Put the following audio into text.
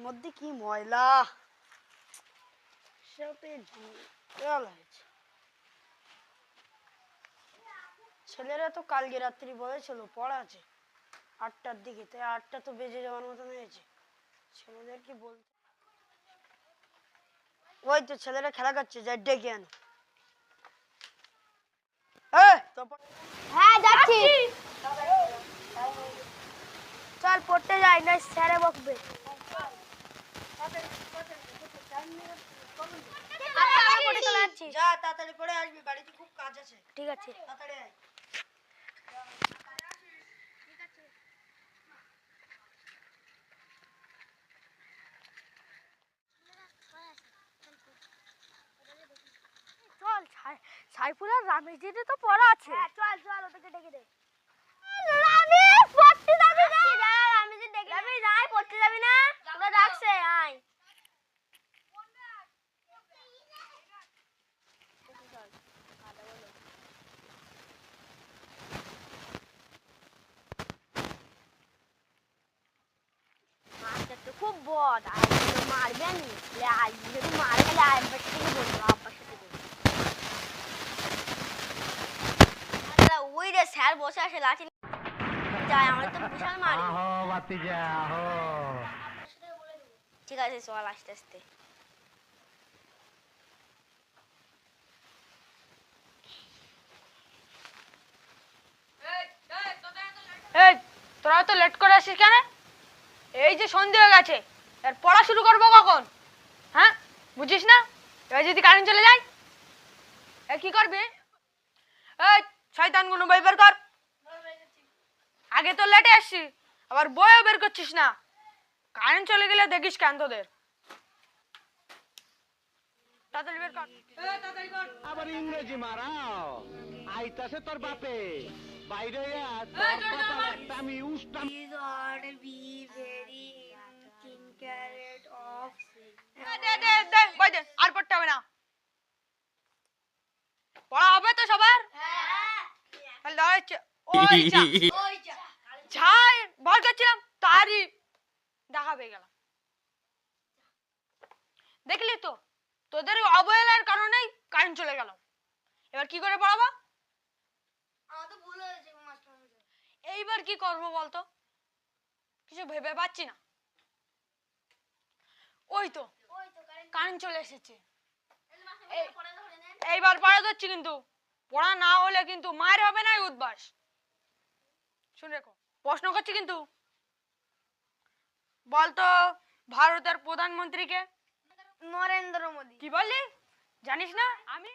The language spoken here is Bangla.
মধ্যে কি ময়লা সাথে ঝামেলা হয়েছে। ছেলেরা তো কালকে রাত্রি বলেছিল পড়া আছে 8টার দিকে, তাই 8টা তো বেজে যাওয়ার মতন হয়েছে। ছেলেদের কি বলতে, ওই তো ছেলেরা খেলা করছে, যাই ডেকে আনো। হ্যাঁ যাচ্ছি, চল পড়তে যাই না স্যারে বকবে। যা তাড়াতাড়ি পড়ে আসবি, বাড়িতে খুব কাজ আছে। ঠিক আছে তাড়াতাড়ি আয়। চল, সাইফুল আর রামেশ দিদি তো পড়া আছে। চল চল ওদেরকে ডেকে দে। রামেশ পড়তে যাবি না? রামেশ ডেকে রামেশ আয়, পড়তে যাবি না? ওরা ডাকছে আয়। মাস্টার তো খুব বদ, আর মারবে নি। আজ যদি মারে গেলে আব্বার সাথে বলবো, আব্বার সাথে বলবো। ওই রে স্যার বসে আছে, লাঠি যায়, আমার তো বিশাল মারে। ঠিক আছে চল আস্তে আস্তে। এই তোরা তো লেট করে আসিস কেন? এই যে সন্ধে হয়ে গেছে, আর পড়া শুরু করবো কখন? হ্যাঁ বুঝিস না? এবার যদি কারেন্ট চলে যায় কি করবি? এই শয়তান গুলো বই বের কর। আগে তো লেটে আসছি, আবার বইও বের করছিস না। কারেন্ট চলে গেলে দেখিস কেন তোদের। তাড়াতাড়ি বের কর। তাড়াতাড়ি কর। আবার ইংরেজি মারাও আইতাছে তোর বাপে বাইরে আমি উষ্টাম। আর পড়তে হবে না, পড়া হবে তো সবার? ঝাই ভর করছিলাম তারই দেখা পেয়ে গেলাম। দেখলি তো তোদের অবহেলার কারণেই কারেন্ট চলে গেল। এবার কি করে পড়াবো? এইবার কি করবো বলতো, কিছু ভেবে পাচ্ছি না। ওই তো কারেন্ট চলে এসেছে, এইবার পড়া যাচ্ছে, কিন্তু পড়া না হলে কিন্তু মার হবে না উদ্বাস। শুনে রেখো, প্রশ্ন করছি কিন্তু। বলতো ভারতের প্রধানমন্ত্রীকে? নরেন্দ্র মোদী। কি বললি? জানিস না? আমি